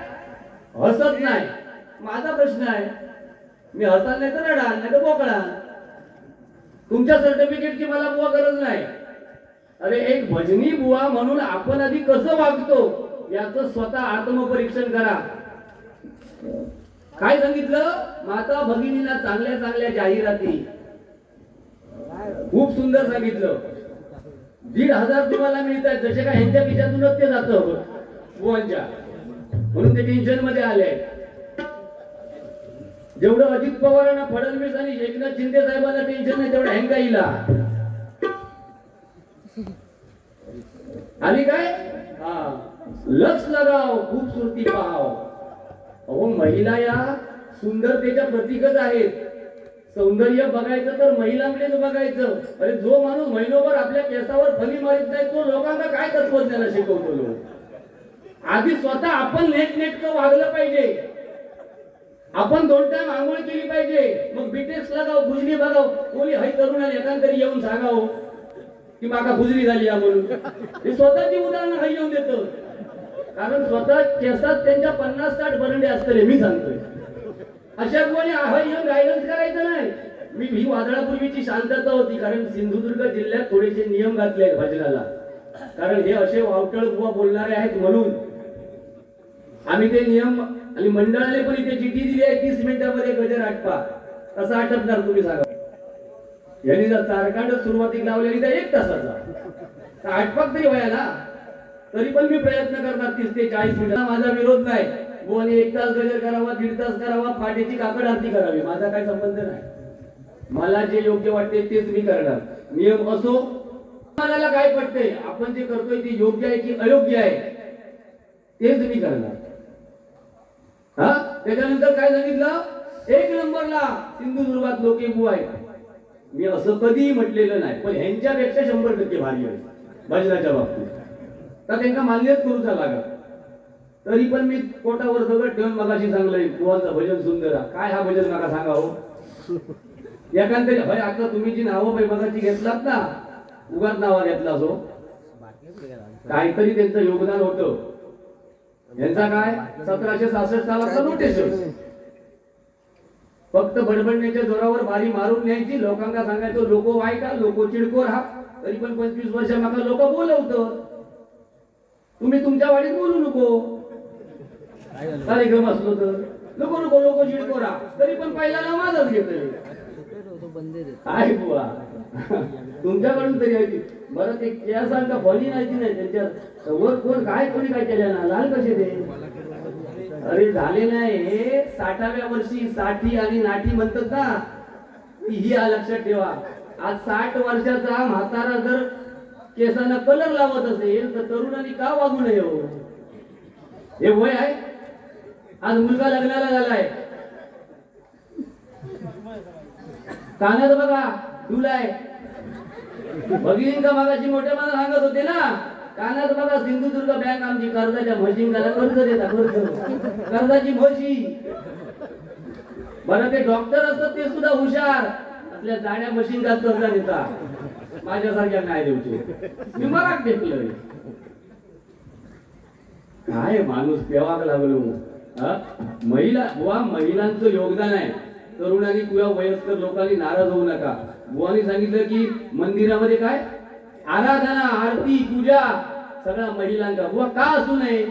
हसत नाही. माझा प्रश्न आहे, मी हसाल नाही तर रडाल नाही तर बोकळा. तुमच्या सर्टिफिकेटची मला बुवा गरज नाही. अरे एक भजनी बुवा म्हणून आपण आधी कसं वागतो याचं स्वतः आत्मपरीक्षण करा. काय सांगितलं, माता भगिनीला चांगल्या चांगल्या जाहिराती, खूप सुंदर सांगितलं. 1,500 तुम्हाला मिळतात, जसे काय ह्यांच्या खिशातूनच ते जातं बुवांच्या, म्हणून ते टेन्शन मध्ये आले. जेवढं अजित पवारांना, फडणवीस आणि एकनाथ शिंदे साहेबांना टेन्शन नाही तेवढं हेंगाईला. आणि काय, लक्ष लगाव खूबसूरती पाहाव. अहो महिला या सुंदरतेच्या प्रतीकच आहेत. सौंदर्य बघायचं तर महिलांकडेच बघायचं. अरे जो माणूस महिनोभर आपल्या केसावर फली मारित नाही तो लोकांना काय तत्वज्ञान शिकवतो लोक. आधी स्वतः आपण नेटनेटकं वागलं पाहिजे. आपण 2 टाइम आंघोळ केली पाहिजे. मग बीटेक्स लगाव, भुजली बघाव. कोणी हई तरुणाला एकांतरी येऊन सांगाव की माका भुजली झाली या म्हणून. हे स्वतःची उदाहरणं हई येऊन देतो. कारण स्वतः केसात त्यांच्या 50-60 बरंडे असतले. मी सांगतोय अशा कोणी हई येऊन गायडन्स करायचं नाही. मी ही वादळापूर्वीची शांतता होती, कारण सिंधुदुर्ग जिल्ह्यात थोडेसे नियम घातले आहेत भजनाला. कारण हे असे वावटळ बुवा बोलणारे आहेत म्हणून आम्ही ते नियम, आणि मंडळाने पण इथे चिठ्ठी दिली आहे 30 मिनिटांमध्ये गजर आटपा. कसं आटपणार तुम्ही सांगा. यांनी जर चारकांड सुरुवातीला लावलेली तर 1 तासाचा आटपाक तरी व्हायला ना. तरी पण मी प्रयत्न करणार 30 ते 40 मिनिटांना. माझा विरोध नाही. बुवाने 1 तास गजर करावा, 1.5 तास करावा, पाठीची काकड आरती करावी, माझा काही संबंध नाही. मला जे योग्य वाटते तेच मी करणार. नियम असो, मनाला काय पडते, आपण जे करतोय ते योग्य आहे की अयोग्य आहे तेच मी करणार. त्याच्यानंतर काय सांगितलं, 1 नंबरला सिंधुदुर्गात लोके बुवा आहेत. मी असं कधीही म्हटलेलं नाही, पण ह्यांच्यापेक्षा 100% भारी आहे भजनाच्या बाबतीत. तर त्यांना मान्यच करूचा लागत. तरी पण मी पोटावर दगड ठेवून मगाशी सांगलंय बुवांचं भजन सुंदर. काय हा भजन नका सांगा हो. एकांतरी भाई आता तुम्ही जी नावं मगाशी घेतलात ना, उगाच नावा घेतला असो, काहीतरी त्यांचं योगदान होतं. यांचा काय 1766 सालाचा नोटेशन. फक्त बडबडण्याच्या जोरावर बारी मारून न्यायची, लोकांना सांगायचं लोक वाईट, लोक चिडकोर हा. तरी पण 25 वर्ष माका लोक बोलवतो, तुम्ही तुमच्या वाडीत बोलू नको. कार्यक्रम असलो तर नको नको लोक चिडकोर हा. तरी पण पहिला नाव माझाच घेतोय. आहे बुवा तुमच्याकडून तरी आहे. बरं ते केसांका बळी नाही त्यांच्यात वर कोण काय कोणी काय केलं ना, लाल कसे ते. अरे झाले नाही 60व्या वर्षी साठी आणि नाठी म्हणतात ना, ही लक्षात ठेवा. आज 60 वर्षाचा म्हातारा जर केसांना कलर लावत असेल तर तरुणांनी का वागू नये हो. हे वय आहे. आज मुलगा लग्नाला झालाय, कानात बघा डुलाय. भगिनी का मागाची मोठ्या मला सांगत होते ना, कानात बघा सिंधुदुर्ग बँक आमची कर्जाच्या म्हशींना कर्ज देता, कर्जाची म्हशी. बरं ते डॉक्टर असतात ते सुद्धा हुशार, आपल्या जाण्या म्हशींना कर्ज देता. माझ्यासारख्या नाही देऊचे. मी मराठ टेकलोय. काय माणूस पेवाक लागलो. महिला बुवा महिलांचं योगदान आहे. तरुणांनी किंवा वयस्कर लोकांनी नाराज होऊ नका. बुवानी सांगितलं की मंदिरामध्ये काय आराधना, आरती, पूजा सगळ्या महिलांचा. बुवा का असू नये,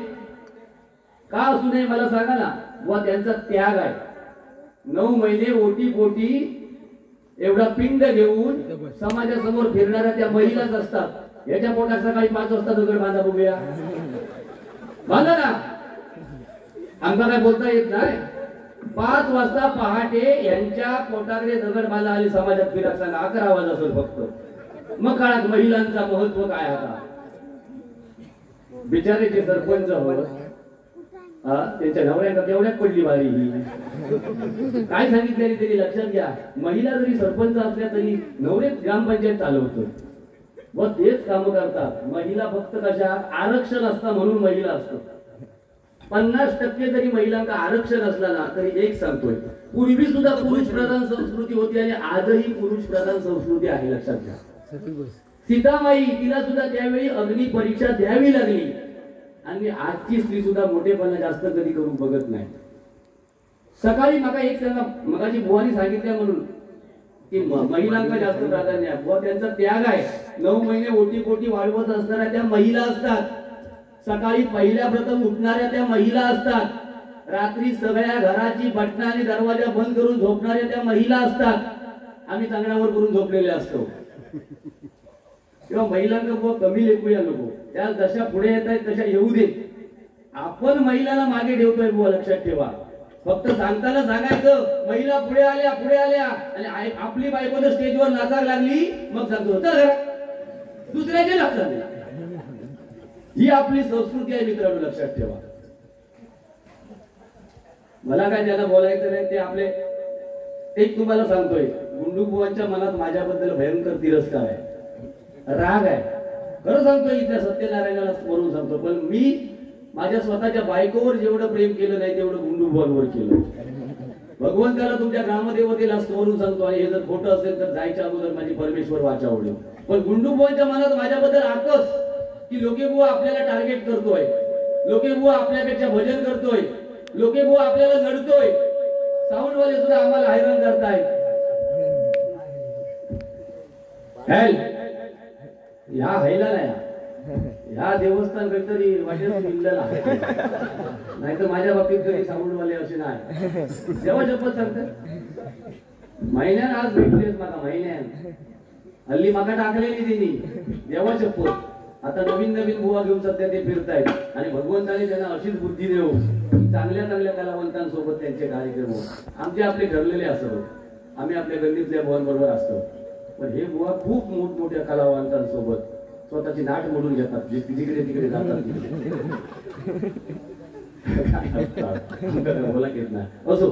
का असू नये मला सांगा ना. बुवा त्यांचा त्याग आहे. 9 महिने ओटी पोटी एवढा पिंड घेऊन समाजासमोर फिरणाऱ्या त्या महिलाच असतात. याच्या पोटात सकाळी 5 वाजता दगड बांधा बघूया, बांधा ना. आमचा काय बोलता येत नाही. 5 वाजता पहाटे यांच्या पोटाकडे दगड बांधा आली समाजात फिरत सांगा. 11 वाजता असेल फक्त. मग काळात महिलांचा महत्व काय आता. बिचारे जे सरपंच होत त्यांच्या नवऱ्यांना तेवढ्यात पडली बारी ही. काय सांगितले तरी लक्षात घ्या. महिला जरी सरपंच असल्या तरी नवरे ग्रामपंचायत चालवतो व तेच काम करतात. महिला फक्त कशा आरक्षण असतं म्हणून महिला असतात. 50% जरी महिलांना आरक्षण असला ना तरी एक सांगतोय, पूर्वी सुद्धा पुरुष प्रधान संस्कृती होती आणि आजही पुरुष प्रधान संस्कृती आहे. लक्षात घ्या. सीतामाई तिला सुद्धा त्यावेळी अग्नी परीक्षा द्यावी लागली आणि आजची स्त्री सुद्धा मोठेपणा जास्त कधी करून बघत नाही. सकाळी मला एक त्यांना मगाची बुवानी सांगितल्या म्हणून की महिलांना जास्त प्राधान्य आहे. बुवा त्यांचा त्याग आहे. 9 महिने ओटी पोटी वाढवत असणाऱ्या त्या महिला असतात. सकाळी पहिल्या प्रथम उठणाऱ्या त्या महिला असतात. रात्री सगळ्या घराची बटणं आणि दरवाजा बंद करून झोपणाऱ्या त्या महिला असतात. आम्ही चांगल्यावर करून झोपलेले असतो. किंवा महिलांना बुवा कमी लेखूया नको, त्या जशा पुढे येत आहेत तशा येऊ देत. आपण महिलांना मागे ठेवतोय बुवा, लक्षात ठेवा. फक्त सांगताना सांगायचं महिला पुढे आल्या आणि आपली बायको जर स्टेजवर नाचायला लागली मग सांगतो चल दुसऱ्याचे लक्षात द्या. ही आपली संस्कृती आहे मित्रांनो, लक्षात ठेवा. मला काय त्यांना बोलायचं नाही, ते आपले एक तुम्हाला सांगतोय, गुंडू बुवांच्या मनात माझ्याबद्दल भयंकर तिरस्कार आहे, राग आहे. खरं सांगतोय, इथल्या सत्यनारायणाला स्मरून सांगतो. पण मी माझ्या स्वतःच्या बायकोवर जेवढं प्रेम केलं नाही तेवढं गुंडू बुवांवर केलं. भगवंताला तुमच्या ग्रामदेवतेला स्मरून सांगतो. आणि हे जर खोटं असेल तर जायच्या अगोदर माझी परमेश्वर वाचा आवडेल. पण गुंडू बुवांच्या मनात माझ्याबद्दल आकस की लोके बुवा आपल्याला टार्गेट करतोय, लोके बुवा आपल्यापेक्षा भजन करतोय, लोके बुवा आपल्याला लढतोय, साऊंड वाले सुद्धा आम्हाला हैराण करतायत. ह्या हैला नाही, ह्या देवस्थान काहीतरी वाटेल नाही तर माझ्या बाबतीत कधी साऊंड वाले असे नाही. जेव्हा शपथ सांगतात महिन्यात आज भेटलेच मला, महिन्यात हल्ली माका टाकलेली तिने देवा शपथ. आता नवीन बुवा घेऊन सध्या ते फिरतायत. आणि भगवंताने त्यांना अशीच बुद्धी देऊ की चांगल्या कलावंतांसोबत त्यांचे कार्यक्रम आमचे आपले ठरलेले असतो. आम्ही आपल्या गल्लीतल्या बुवांबरोबर असतो. पण हे बुवा खूप मोठमोठ्या कलावंतांसोबत स्वतःची नाट मोडून घेतात, जे तिकडे जातात. बोला घेत नाही. असो,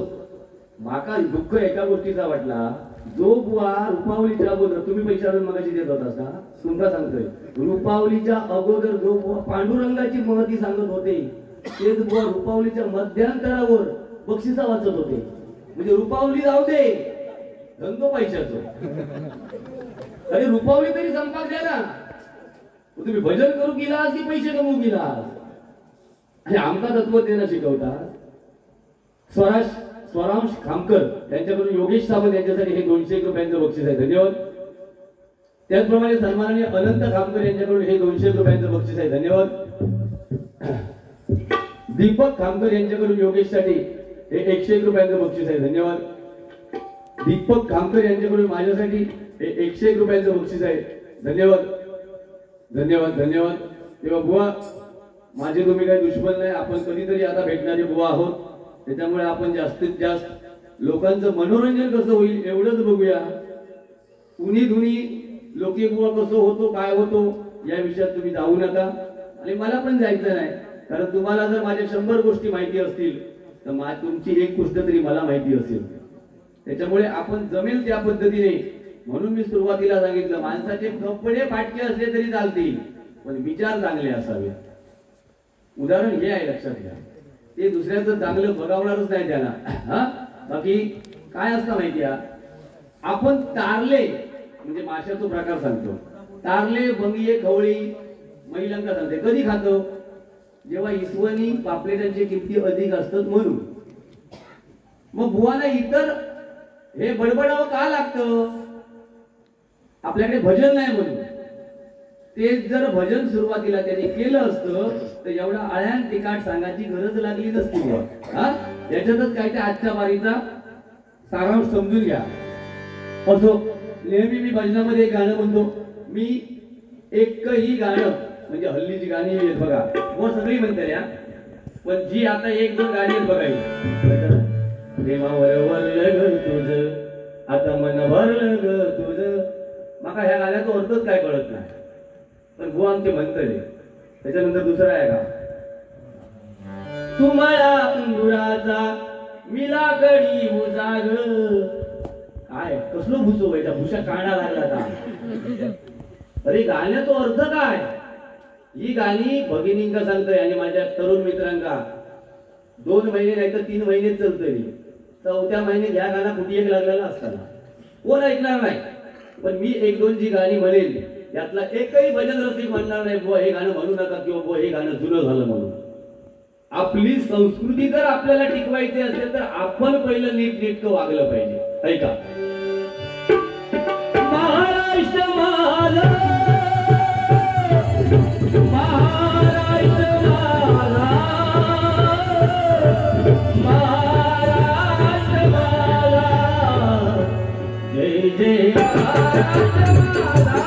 माका दुःख एका गोष्टीचा वाटला, जो बुवा रुपावलीच्या अगोदर तुम्ही पैशावरून मगाशी देत होता ना, तुमका सांगतोय, रुपावलीच्या अगोदर जो बुवा पांडुरंगाची महती सांगत होते तेच बुवा रुपावलीच्या मध्यांतरावर बक्षिसा वाचत होते. म्हणजे रुपावली जाऊ दे, धंदो पैशाचो. अरे रुपावली तरी संपाक द्या ना. तुम्ही भजन करू गेलास की पैसे कमवू गेलास. आणि आमका तत्वज्ञान शिकवतात. स्वरांश खामकर यांच्याकडून योगेश सावंत यांच्यासाठी हे 201 रुपयांचं बक्षीस आहे, धन्यवाद. त्याचप्रमाणे सन्माननीय अनंत खामकर यांच्याकडून हे 201 रुपयांचं बक्षीस आहे, धन्यवाद. दीपक खामकर यांच्याकडून योगेशसाठी हे 101 रुपयांचं बक्षीस आहे, धन्यवाद. दीपक खामकर यांच्याकडून माझ्यासाठी हे 101 रुपयांचं बक्षीस आहे, धन्यवाद. तेव्हा बुवा माझे तुम्ही काही दुश्मन नाही, आपण कधीतरी आता भेटणारे बुवा आहोत. त्याच्यामुळे आपण जास्तीत जास्त लोकांचं मनोरंजन कसं होईल एवढंच बघूया. उन्ही धुनी लोके बुवा कसं होतो काय होतो या विषयात तुम्ही जाऊ नका. आणि मला पण जायचं नाही, कारण तुम्हाला जर माझ्या 100 गोष्टी माहिती असतील तर तुमची एक गोष्ट तरी मला माहिती असेल. त्याच्यामुळे आपण जमेल त्या पद्धतीने, म्हणून मी सुरुवातीला सांगितलं, माणसाचे कपडे फाटके असले तरी चालतील पण विचार चांगले असावे. उदाहरण हे आहे, लक्षात घ्या. ते दुसऱ्याचं चांगलं बघावणारच नाही त्याला. हा, बाकी काय असतं माहिती आहे, आपण तारले म्हणजे माशाचा प्रकार सांगतो. तारले, बंगिये, खवळी महिलांना सांगते कधी खातो, जेव्हा इसवणी पापलेटांची किमती अधिक असतात म्हणून. मग बुवाला इतर हे बडबडावं का लागतं, आपल्याकडे भजन नाही म्हणून. तेच जर भजन सुरुवातीला त्याने केलं असतं तर एवढा आळ्यान तिकाट सांगायची गरज लागली नसती. याच्यातच काय ते आजच्या बारीचा सारांश समजून घ्या. असो, नेहमी मी भजनामध्ये एक गाणं म्हणतो. मी एकही गाणं म्हणजे हल्लीची गाणी आहेत बघा, व सगळी म्हणतात या, पण जी आता 1-2 गाणी आहेत बघा. प्रेमावर वरलं ग तुझं, आता मन भरलं ग तुझं. माका ह्या गाण्याचा अर्थच काय कळत नाही, पण बुवा आमचे म्हणतले. त्याच्यानंतर दुसरा आहे का, तुम्हाला अंगुराचा मिला गडी उजाग. काय कसलो भुसो व्हायचा, भुशा काढा लागला का. अरे गाण्याचा अर्थ काय. ही गाणी भगिनींका सांगतोय आणि माझ्या तरुण मित्रांका 2 महिने नाही तर 3 महिने चालतोय. 4थ्या महिन्यात ह्या गाणं कुठे एक लागलेला असताना कोण ऐकणार नाही. पण मी 1-2 जी गाणी म्हणेल यातला एकही भजन रसिक म्हणणार नाही बुवा हे गाणं म्हणू नका किंवा बुवा हे गाणं जुनं झालं म्हणून. आपली संस्कृती जर आपल्याला टिकवायची असेल तर आपण पहिलं नीटनेटकं वागलं पाहिजे. ऐका, महाराष्ट्र माझा, महाराष्ट्र माझा, महाराष्ट्र माझा, जय जय महाराष्ट्र माझा.